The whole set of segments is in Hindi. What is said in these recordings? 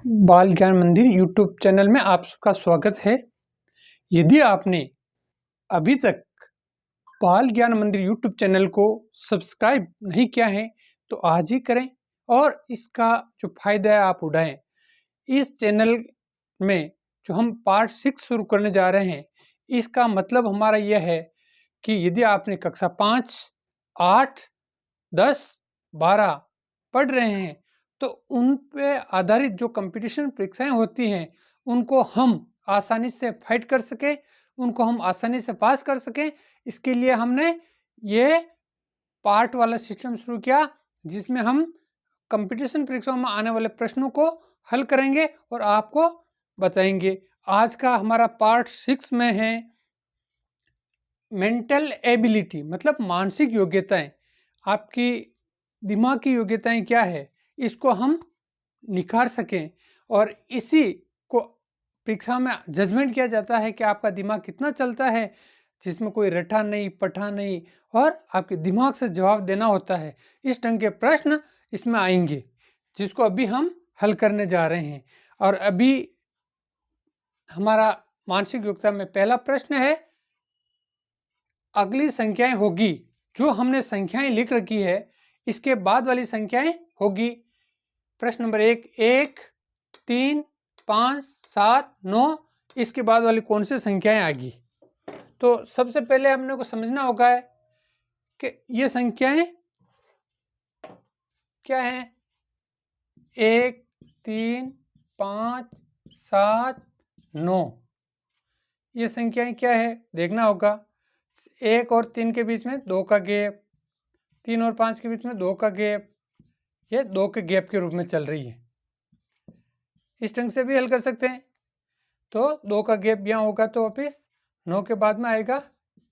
बाल ज्ञान मंदिर यूट्यूब चैनल में आप सबका स्वागत है। यदि आपने अभी तक बाल ज्ञान मंदिर यूट्यूब चैनल को सब्सक्राइब नहीं किया है तो आज ही करें और इसका जो फ़ायदा है आप उठाएं। इस चैनल में जो हम पार्ट 6 शुरू करने जा रहे हैं, इसका मतलब हमारा यह है कि यदि आपने कक्षा 5, 8, 10, 12 पढ़ रहे हैं तो उन पे आधारित जो कंपटीशन परीक्षाएं होती हैं उनको हम आसानी से फाइट कर सकें, उनको हम आसानी से पास कर सकें। इसके लिए हमने ये पार्ट वाला सिस्टम शुरू किया जिसमें हम कंपटीशन परीक्षाओं में आने वाले प्रश्नों को हल करेंगे और आपको बताएंगे। आज का हमारा पार्ट 6 में है मेंटल एबिलिटी, मतलब मानसिक योग्यताएं। आपकी दिमाग की योग्यताएं क्या है, इसको हम निखार सकें और इसी को परीक्षा में जजमेंट किया जाता है कि आपका दिमाग कितना चलता है, जिसमें कोई रटा नहीं पटा नहीं और आपके दिमाग से जवाब देना होता है। इस ढंग के प्रश्न इसमें आएंगे जिसको अभी हम हल करने जा रहे हैं। और अभी हमारा मानसिक योग्यता में पहला प्रश्न है, अगली संख्याएं होगी, जो हमने संख्याएं लिख रखी है इसके बाद वाली संख्याएं होगी। प्रश्न नंबर 1, 3, 5, 7, 9, इसके बाद वाली कौन सी संख्याएं आएगी। तो सबसे पहले हमने को समझना होगा है कि ये संख्याएं क्या हैं। 1, 3, 5, 7, 9, ये संख्याएं क्या है देखना होगा। 1 और 3 के बीच में 2 का गैप, 3 और 5 के बीच में 2 का गैप, ये 2 के गैप के रूप में चल रही है। इस ढंग से भी हल कर सकते हैं। तो 2 का गैप यहाँ होगा तो वापिस 9 के बाद में आएगा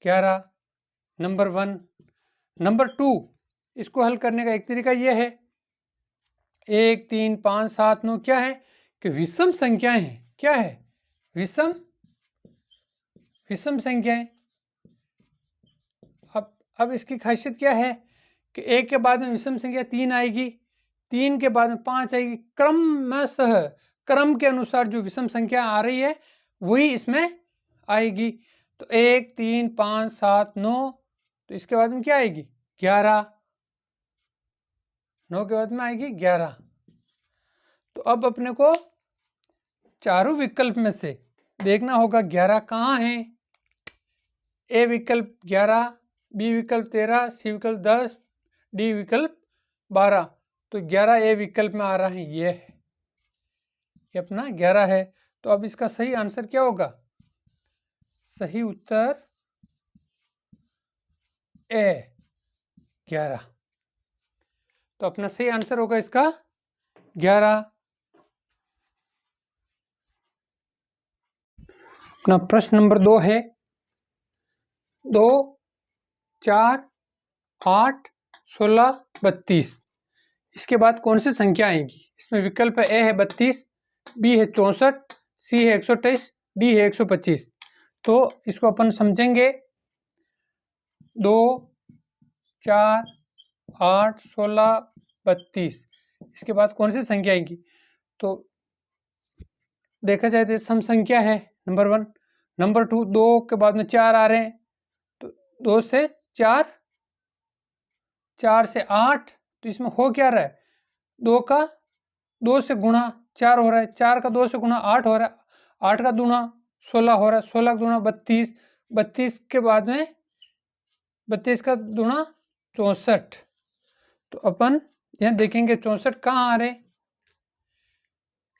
11, नंबर 1। नंबर 2, इसको हल करने का एक तरीका यह है, 1, 3, 5, 7, 9 क्या है कि विषम संख्याएं हैं। क्या है? विषम संख्याएं। अब इसकी खासियत क्या है कि 1 के बाद में विषम संख्या 3 आएगी, 3 के बाद में 5 आएगी। क्रमशः क्रम के अनुसार जो विषम संख्या आ रही है वही इसमें आएगी। तो 1, 3, 5, 7, 9, तो इसके बाद में क्या आएगी 11, 9 के बाद में आएगी 11। तो अब अपने को चारों विकल्प में से देखना होगा 11 कहाँ है। ए विकल्प 11, बी विकल्प 13, सी विकल्प 10, डी विकल्प 12। तो 11 ए विकल्प में आ रहा है, ये है, ये अपना 11 है। तो अब इसका सही आंसर क्या होगा? सही उत्तर ए 11। तो अपना सही आंसर होगा इसका 11। अपना प्रश्न नंबर 2 है, 2, 4, 8, 16, 32, इसके बाद कौन सी संख्या आएगी। इसमें विकल्प है, ए है 32, बी है 64, सी है 128, डी है 125। तो इसको अपन समझेंगे, 2, 4, 8, 16, 32, इसके बाद कौन सी संख्या आएगी। तो देखा जाए तो सम संख्या है नंबर 1। नंबर 2, 2 के बाद में 4 आ रहे हैं, तो 2 से 4, 4 से 8, तो इसमें हो क्या रहा है, 2 का 2 से गुणा 4 हो रहा है, 4 का 2 से गुणा 8 हो रहा है, 8 का दूना 16 हो रहा है, 16 का दूना 32, 32 के बाद में 32 का दूना 64। तो अपन यहाँ देखेंगे 64 कहाँ आ रहे,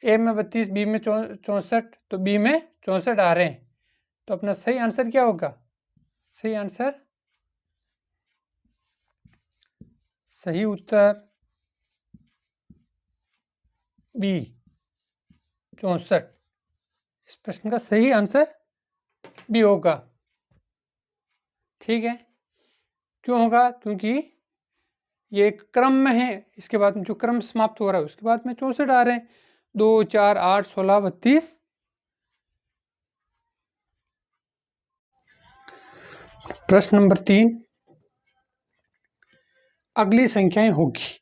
ए में 32, बी में 64, तो बी में 64 आ रहे हैं। तो अपना सही आंसर क्या होगा? सही आंसर, सही उत्तर बी 64। इस प्रश्न का सही आंसर बी होगा। ठीक है, क्यों होगा? क्योंकि ये एक क्रम में है, इसके बाद में जो क्रम समाप्त हो रहा है उसके बाद में 64 आ रहे हैं। 2, 4, 8, 16, 32। प्रश्न नंबर 3, अगली संख्याएं होगी।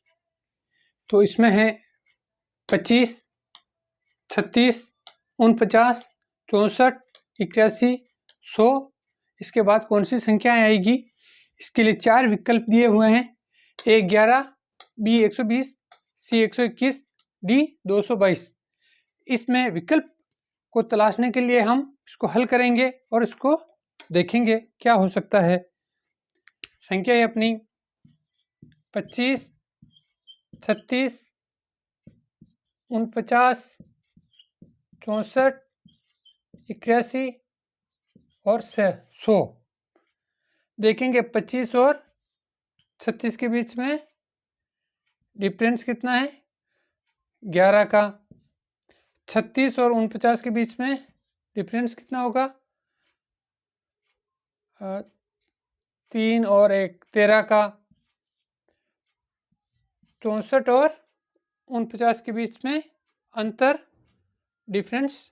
तो इसमें है 25, 36, 49, 64, 81, 100। इसके बाद कौन सी संख्याएं आएगी? इसके लिए 4 विकल्प दिए हुए हैं। ए 11, बी 120, सी 121, डी 222। इसमें विकल्प को तलाशने के लिए हम इसको हल करेंगे और इसको देखेंगे क्या हो सकता है। संख्या है अपनी 25, 36, 49, 64, 81 और 100। देखेंगे 25 और 36 के बीच में डिफरेंस कितना है? 11 का। 36 और 49 के बीच में डिफरेंस कितना होगा? 3 और 1, 13 का। 64 और 49 के बीच में अंतर डिफरेंस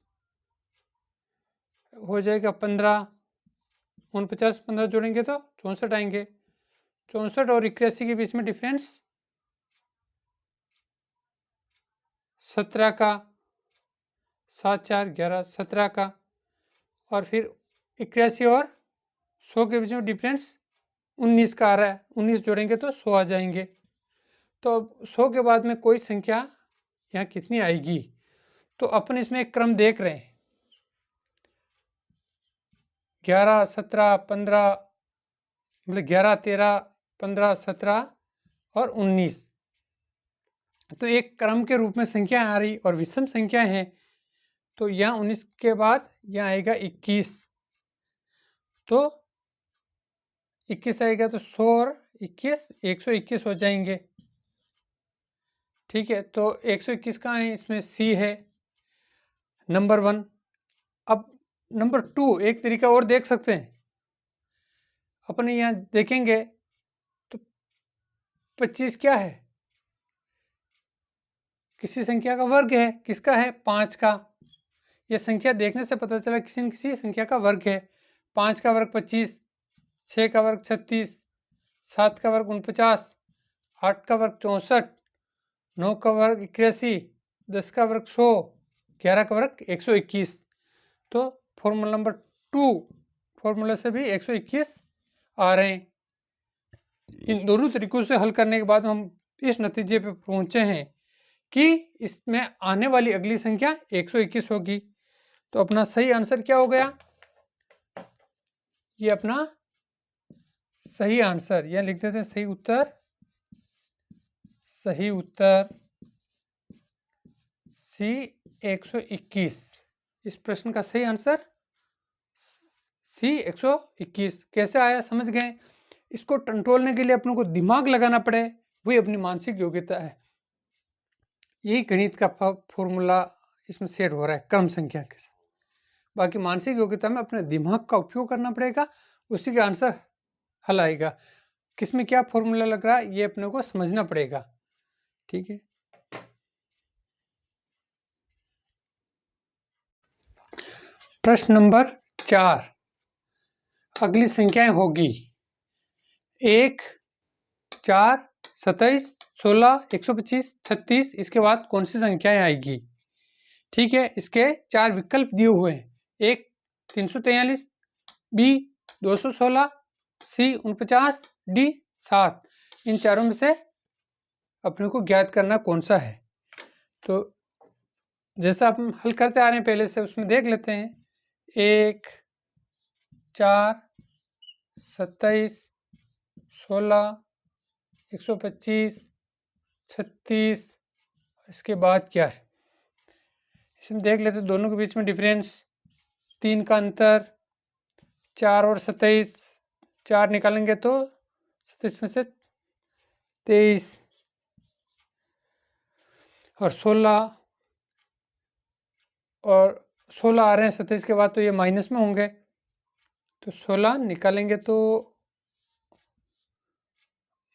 हो जाएगा 15। 49 15 जोड़ेंगे तो 64 आएंगे। 64 और 81 के बीच में डिफरेंस 17 का। 7 4 11 17 का। और फिर 81 और 100 के बीच में डिफरेंस 19 का आ रहा है। 19 जोड़ेंगे तो 100 आ जाएंगे। तो अब 100 के बाद में कोई संख्या यहाँ कितनी आएगी? तो अपन इसमें एक क्रम देख रहे हैं। 11 17 15, मतलब 11 13 15 17 और 19। तो एक क्रम के रूप में संख्या आ रही और विषम संख्या है। तो यहाँ 19 के बाद यहाँ आएगा 21। तो 21 आएगा तो 100 और 21 121 हो जाएंगे। ठीक है, तो 121 कहाँ है? इसमें सी है, नंबर 1। अब नंबर 2 एक तरीका और देख सकते हैं। अपन यहाँ देखेंगे तो 25 क्या है? किसी संख्या का वर्ग है। किसका है? 5 का। यह संख्या देखने से पता चला किसी न किसी संख्या का वर्ग है। 5 का वर्ग 25, 6 का वर्ग 36, 7 का वर्ग 49, 8 का वर्ग 64, 9 का वर्ग 81, 10 का वर्ग 100, 11 का वर्ग 121। तो फॉर्मूला नंबर 2 फॉर्मूला से भी 121 आ रहे हैं। इन दोनों तरीकों से हल करने के बाद हम इस नतीजे पे पहुंचे हैं कि इसमें आने वाली अगली संख्या 121 होगी। तो अपना सही आंसर क्या हो गया? ये अपना सही आंसर, यह लिख देते हैं सही उत्तर। सही उत्तर सी 121। इस प्रश्न का सही आंसर सी 121। कैसे आया समझ गए? इसको टंटोलने के लिए अपने को दिमाग लगाना पड़े, वही अपनी मानसिक योग्यता है। यही गणित का फॉर्मूला इसमें सेट हो रहा है क्रम संख्या के साथ। बाकी मानसिक योग्यता में अपने दिमाग का उपयोग करना पड़ेगा, उसी का आंसर हल आएगा। किसमें क्या फॉर्मूला लग रहा है ये अपने को समझना पड़ेगा। ठीक है, प्रश्न नंबर 4। अगली संख्याएं होगी 1 4 27 16 125 36। इसके बाद कौन सी संख्याएं आएगी? ठीक है, इसके 4 विकल्प दिए हुए हैं। 1 343, बी 216, सी 49, डी 7। इन चारों में से अपने को ज्ञात करना कौन सा है। तो जैसा हम हल करते आ रहे हैं पहले से, उसमें देख लेते हैं। 1 4 27 16 125 36। इसके बाद क्या है इसमें देख लेते हैं। दोनों के बीच में डिफरेंस 3 का अंतर। 4 और 27, 4 निकालेंगे तो 27 में से 23 और 16 आ रहे हैं 27 के बाद, तो ये माइनस में होंगे। तो 16 निकालेंगे तो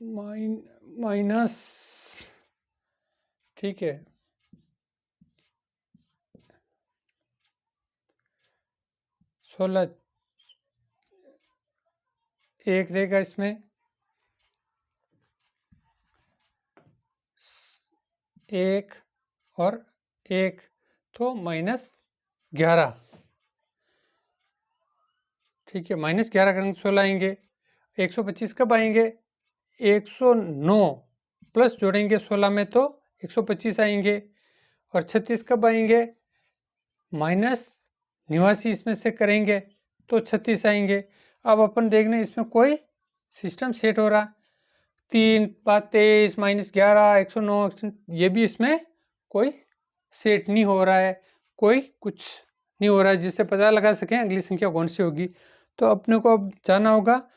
माइनस, ठीक है, 16 एक रहेगा इसमें। 1 और 1, तो -11। ठीक है, -11 करेंगे 16 आएंगे। 125 कब आएंगे? 109 प्लस जोड़ेंगे 16 में तो 125 आएंगे। और 36 कब आएंगे? -89 इसमें से करेंगे तो 36 आएंगे। अब अपन देख रहे हैं इसमें कोई सिस्टम सेट हो रहा। 3 बात 23 -11 109 ये भी इसमें कोई सेट नहीं हो रहा है, कोई कुछ नहीं हो रहा है जिससे पता लगा सकें अगली संख्या कौन सी होगी। तो अपने को अब जानना होगा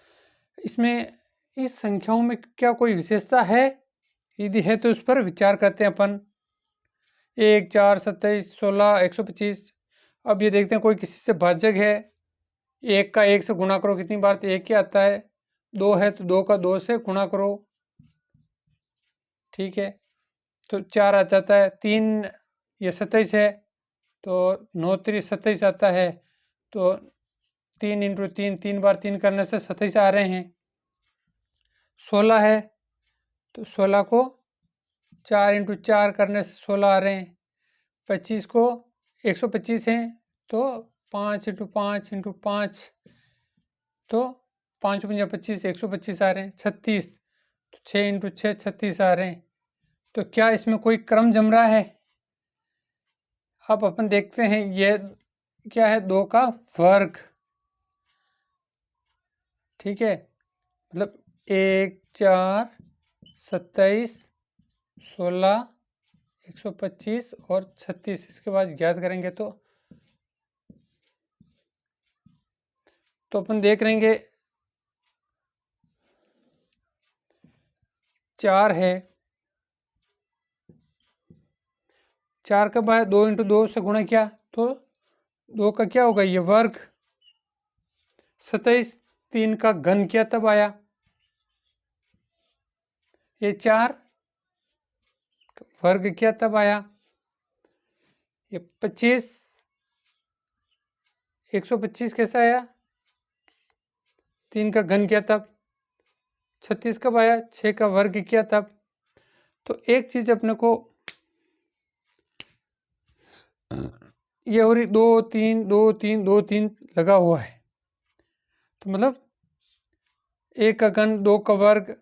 इसमें इस संख्याओं में क्या कोई विशेषता है, यदि है तो उस पर विचार करते हैं अपन। 1 4 27 16 125। अब ये देखते हैं कोई किसी से भाजक है। 1 का 1 से गुणा करो कितनी बार? तो 1 ही आता है। 2 है तो 2 का 2 से गुणा करो। ठीक है, तो 4 आ जाता है। 3 ये 27 है तो 9 3 27 आता है। तो 3 × 3 3 बार 3 करने से 27 आ रहे हैं। 16 है तो 16 को 4 × 4 करने से 16 आ रहे हैं। 25 को 125 हैं तो 5 × 5 × 5 तो 5 × 5 25 125 आ रहे हैं। 36 तो 6 × 6 36 आ रहे हैं। तो क्या इसमें कोई क्रम जम रहा है? अब अपन देखते हैं ये क्या है, 2 का वर्ग। ठीक है, मतलब 1 4 27 16 125 और 36 इसके बाद ज्ञात करेंगे तो अपन देख रहेंगे 4 है। 4 कब आया? 2 × 2 से गुणा किया तो 2 का क्या होगा? ये वर्ग। 27 3 का घन किया तब आया ये 4 वर्ग किया तब आया ये 25। 125 कैसा आया? 3 का घन किया तब। 36 कब आया? 6 का वर्ग किया तब। तो एक चीज अपने को ये हो रही 2 3 2 3 2 3 लगा हुआ है, तो मतलब 1 का घन 2 का वर्ग।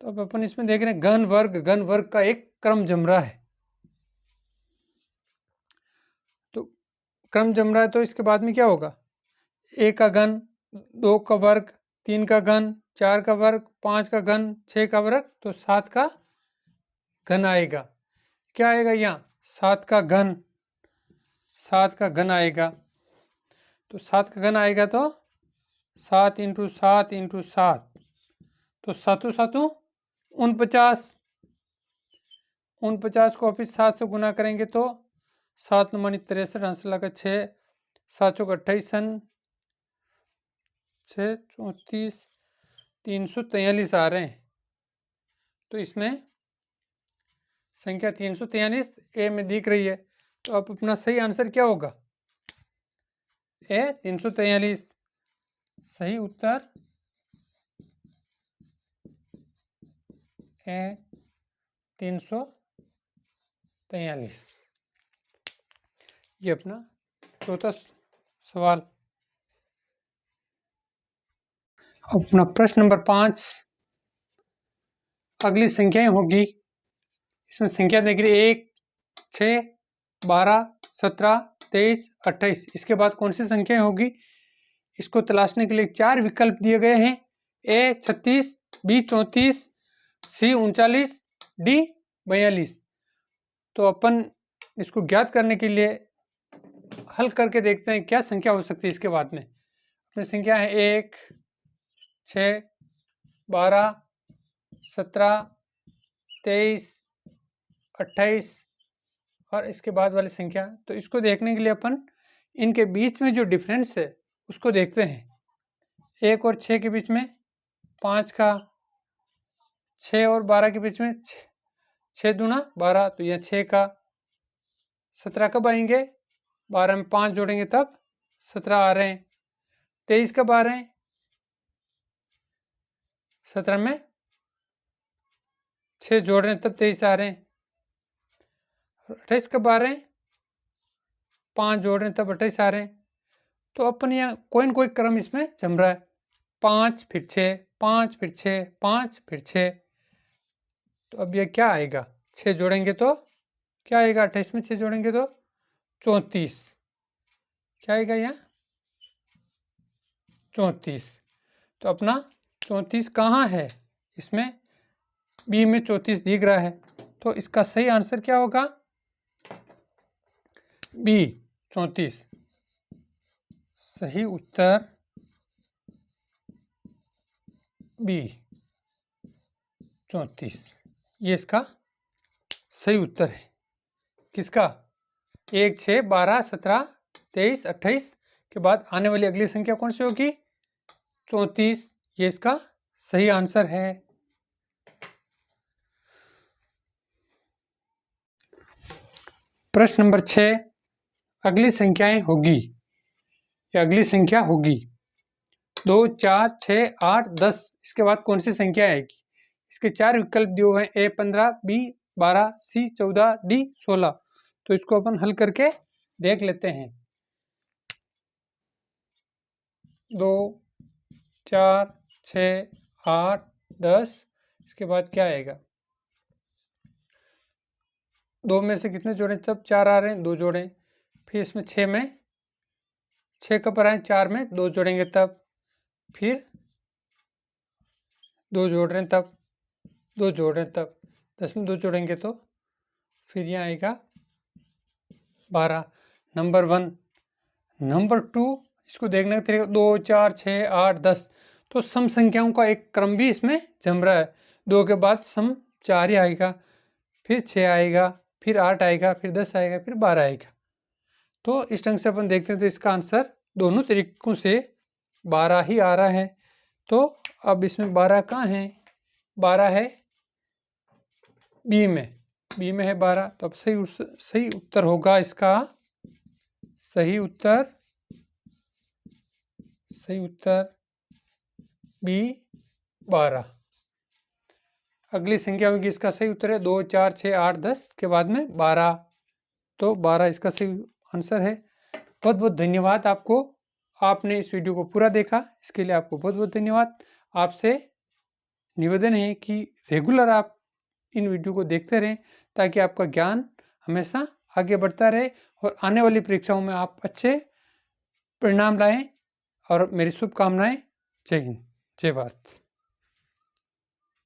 तो अब अपन इसमें देख रहे हैं घन वर्ग का एक क्रम जम रहा है। तो क्रम जम रहा है तो इसके बाद में क्या होगा? 1 का घन 2 का वर्ग 3 का घन 4 का वर्ग 5 का घन 6 का वर्ग तो 7 का घन आएगा। क्या आएगा यहाँ? 7 का घन। 7 का घन आएगा तो 7 का घन आएगा तो 7 × 7 × 7 तो 7 7 49। 49 को वापिस 7 से गुना करेंगे तो 7 9 63 अंश लगा 6 7 चौक 28 6 34 343 आ रहे हैं। तो इसमें संख्या 343 ए में दिख रही है। तो अब अपना सही आंसर क्या होगा? ए 343। सही उत्तर ए 343। ये अपना चौथा सवाल। अपना प्रश्न नंबर 5, अगली संख्याएं होगी। इसमें संख्या देख रही 1 6 12 17 23 28। इसके बाद कौन सी संख्याएं होगी इसको तलाशने के लिए 4 विकल्प दिए गए हैं। ए 36, बी 34, सी 39, डी 42। तो अपन इसको ज्ञात करने के लिए हल करके देखते हैं क्या संख्या हो सकती है इसके बाद में। अपनी संख्या है 1 6 12 17 23 28 और इसके बाद वाली संख्या। तो इसको देखने के लिए अपन इनके बीच में जो डिफरेंस है उसको देखते हैं। 1 और 6 के बीच में 5 का, 6 और 12 के बीच में 6 दूना 12 तो यह 6 का। 17 कब आएंगे? 12 में 5 जोड़ेंगे तब 17 आ रहे हैं। 23 कब आ रहे हैं? 17 में 6 जोड़ रहे हैं तब 23 आ रहे हैं। 28 कब आ रहे हैं, 5 जोड़ रहे हैं तब 28 आ रहे हैं। तो अपन यहाँ कोई क्रम इसमें जम रहा है, 5 फिर 6, 5 फिर 6, 5 फिर 6। तो अब यह क्या आएगा, 6 जोड़ेंगे तो क्या आएगा, 28 में 6 जोड़ेंगे तो 34। क्या आएगा यहाँ 34। तो अपना 34 कहाँ है, इसमें बी में 34 दिख रहा है। तो इसका सही आंसर क्या होगा, बी 34। सही उत्तर बी 34, ये इसका सही उत्तर है। किसका, 1, 6, 12, 17, 23, 28 के बाद आने वाली अगली संख्या कौन सी होगी, 34। ये इसका सही आंसर है। प्रश्न नंबर 6, अगली संख्याएं होगी या अगली संख्या होगी 2, 4, 6, 8, 10। इसके बाद कौन सी संख्या आएगी। इसके 4 विकल्प दिए हुए हैं, A 15, B 12, C 14, D 16। तो इसको अपन हल करके देख लेते हैं। 2, 4, 6, 8, 10। इसके बाद क्या आएगा, 2 में से कितने जोड़ें, तब 4 आ रहे हैं, 2 जोड़ें। फिर इसमें 6 में 6 कब आए, 4 में 2 जोड़ेंगे तब, फिर 2 जोड़ रहे हैं तब, 2 जोड़ रहे हैं तब, 10 में 2 जोड़ेंगे तो फिर यहाँ आएगा 12। नंबर 1। नंबर 2, इसको देखने का तरीका 2, 4, 6, 8, 10। तो सम संख्याओं का एक क्रम भी इसमें जम रहा है। 2 के बाद सम 4 ही आएगा, फिर 6 आएगा, फिर 8 आएगा, फिर 10 आएगा, फिर 12 आएगा। तो इस ढंग से अपन देखते हैं तो इसका आंसर दोनों तरीकों से 12 ही आ रहा है। तो अब इसमें 12 कहाँ है, 12 है बी में, बी में है 12। तो अब सही उत्तर होगा इसका, सही उत्तर बी 12। अगली संख्या होगी, इसका सही उत्तर है 2, 4, 6, 8, 10 के बाद में 12। तो 12 इसका सही आंसर है। बहुत बहुत धन्यवाद आपको, आपने इस वीडियो को पूरा देखा, इसके लिए आपको बहुत बहुत धन्यवाद। आपसे निवेदन है कि रेगुलर आप इन वीडियो को देखते रहें, ताकि आपका ज्ञान हमेशा आगे बढ़ता रहे और आने वाली परीक्षाओं में आप अच्छे परिणाम लाएं। और मेरी शुभकामनाएं। जय हिंद, जय भारत।